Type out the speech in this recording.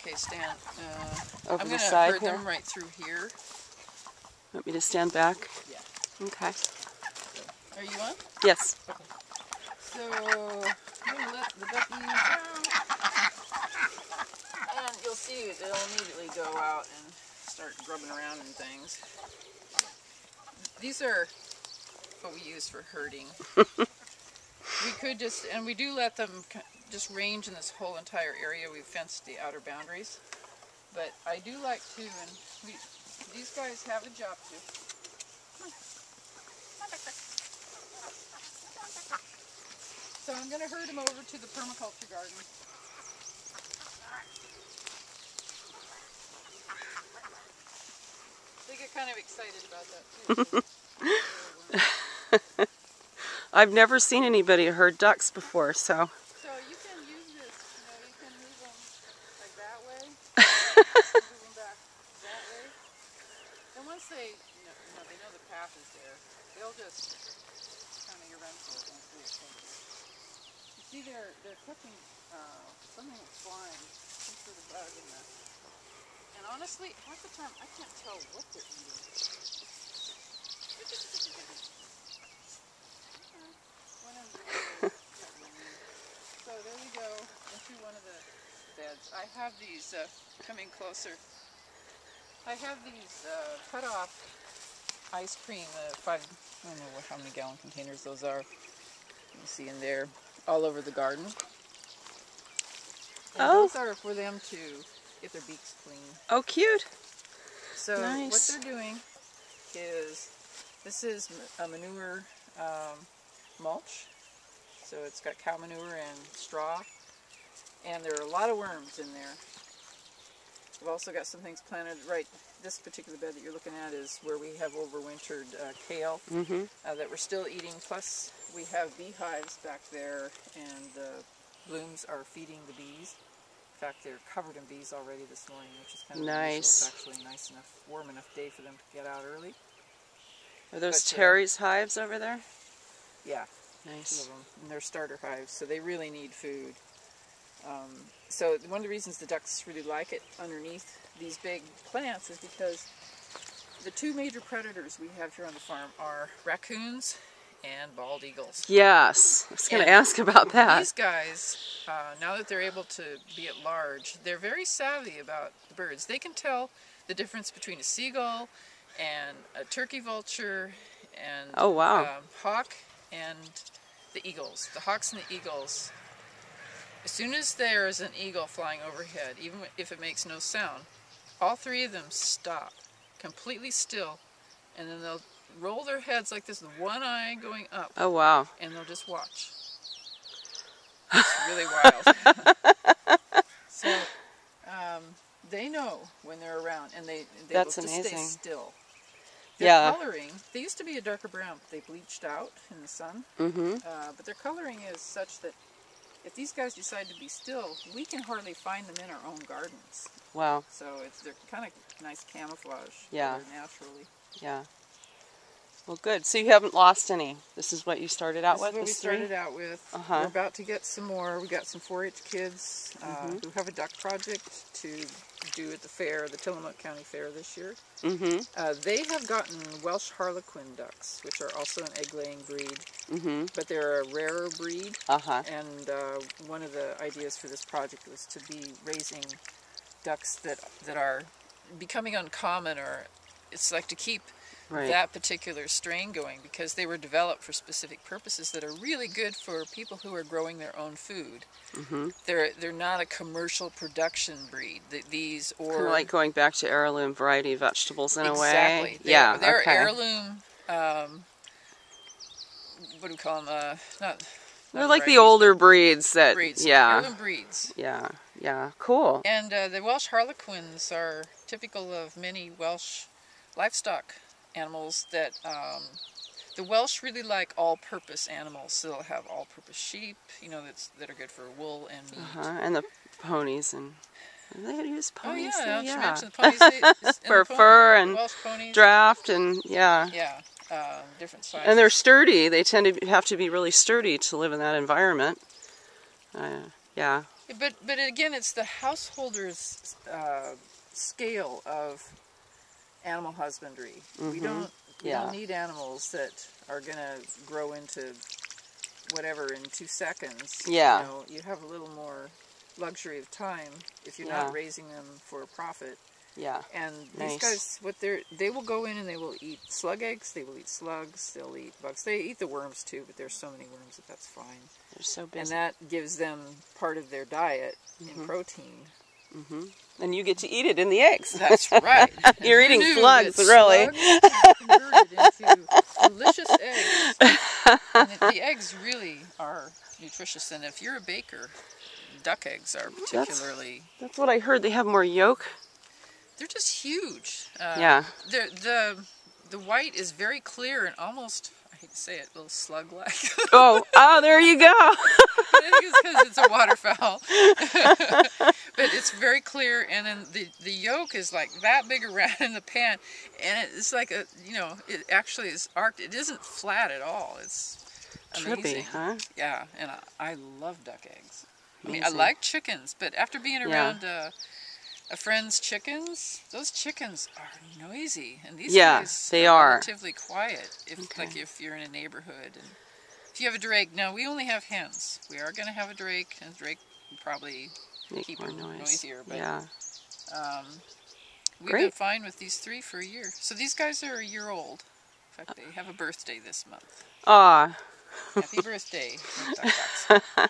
Okay, stand. Over I'm the going to side herd here? them right through here. Want me to stand back? Yeah. Okay. Are you on? Yes. Okay. So, I'm going to let the duckies out. And you'll see they'll immediately go out and start grubbing around and things. These are what we use for herding. We could just, and we do let them just range in this whole entire area. We've fenced the outer boundaries. But I do like to, and these guys have a job too. So I'm going to herd them over to the permaculture garden. They get kind of excited about that too. I've never seen anybody herd ducks before, so. So you can use this, you can move them like that way, move them back that way. And once they, they know the path is there, they'll just kind of run for it once they extend it. You see they're catching something that's flying, some sort of bug in the, and honestly, half the time I can't tell what they're eating. So there we go, into one of the beds. I have these, coming closer, I have these cut off ice cream, I don't know how many gallon containers those are. You can see in there, all over the garden. And those are for them to get their beaks clean. Oh, cute. So nice. What they're doing is, this is a manure mulch. So it's got cow manure and straw. And there are a lot of worms in there. I've also got some things planted right, this particular bed that you're looking at is where we have overwintered kale that we're still eating. Plus we have beehives back there, and the blooms are feeding the bees. In fact, they're covered in bees already this morning, which is kind of nice. unusual. It's actually a nice enough, warm enough day for them to get out early. Are those Terry's hives over there? Yeah. Nice. Two of them. And they're starter hives, so they really need food. So one of the reasons the ducks really like it underneath these big plants is because the two major predators we have here on the farm are raccoons and bald eagles. Yes, I was going to ask about that. These guys, now that they're able to be at large, they're very savvy about the birds. They can tell the difference between a seagull and a turkey vulture and hawk and the eagles. The hawks and the eagles, as soon as there is an eagle flying overhead, even if it makes no sound, all three of them stop, completely still, and then they'll roll their heads like this, one eye going up. Oh, wow. And they'll just watch. It's really wild. So, they know when they're around, and they will just stay still. Their coloring, they used to be a darker brown, but they bleached out in the sun. But their coloring is such that if these guys decide to be still, we can hardly find them in our own gardens. Wow. So they're kind of nice camouflage. Yeah. Naturally. Yeah. Well, good. So you haven't lost any. This is what you started out with? This is what we started out with. We're about to get some more. We got some 4-H kids who have a duck project to do at the fair, the Tillamook County Fair this year. They have gotten Welsh Harlequin ducks, which are also an egg-laying breed, but they're a rarer breed. And one of the ideas for this project was to be raising ducks that are becoming uncommon, or it's like to keep that particular strain going, because they were developed for specific purposes that are really good for people who are growing their own food. They're not a commercial production breed. These or kind of like going back to heirloom variety vegetables in a way. Exactly. They're heirloom. What do we call them? They're like the older breeds that. Heirloom breeds. Yeah. Cool. And the Welsh Harlequins are typical of many Welsh livestock animals that the Welsh really like all-purpose animals. So they'll have all-purpose sheep, that are good for wool and meat. And the ponies, and they use ponies. Oh yeah, mention the ponies. For fur and Welsh ponies. Draft and different sizes. And they're sturdy. They tend to have to be really sturdy to live in that environment. But again, it's the householder's scale of animal husbandry. We don't need animals that are going to grow into whatever in 2 seconds. Yeah. You know, you have a little more luxury of time if you're not raising them for a profit. Yeah. And these guys, they will go in and they will eat slug eggs, they will eat slugs, they'll eat bugs. They eat the worms too, but there's so many worms that that's fine. They're so busy. And that gives them part of their diet in protein. And you get to eat it in the eggs. That's right. You're eating slugs, really. Slugs converted into delicious eggs. And the eggs really are nutritious. And if you're a baker, duck eggs are particularly... That's what I heard. They have more yolk. They're just huge. Yeah. The white is very clear and almost, I hate to say it, a little slug-like. Oh, there you go. I think it's because it's a waterfowl. But it's very clear, and then the yolk is like that big around in the pan, and it's like a, you know, it actually is arced. It isn't flat at all. It's amazing. Trippy, huh? Yeah, and I love duck eggs. I mean, I like chickens, but after being around a friend's chickens, those chickens are noisy, and these guys are relatively quiet. Like if you're in a neighborhood, and if you have a drake. Now we only have hens. We are going to have a drake, and drake will probably keep her noisier. But we've been fine with these 3 for a year. So these guys are a year old. In fact, they have a birthday this month. Aw. Happy birthday, duck ducks.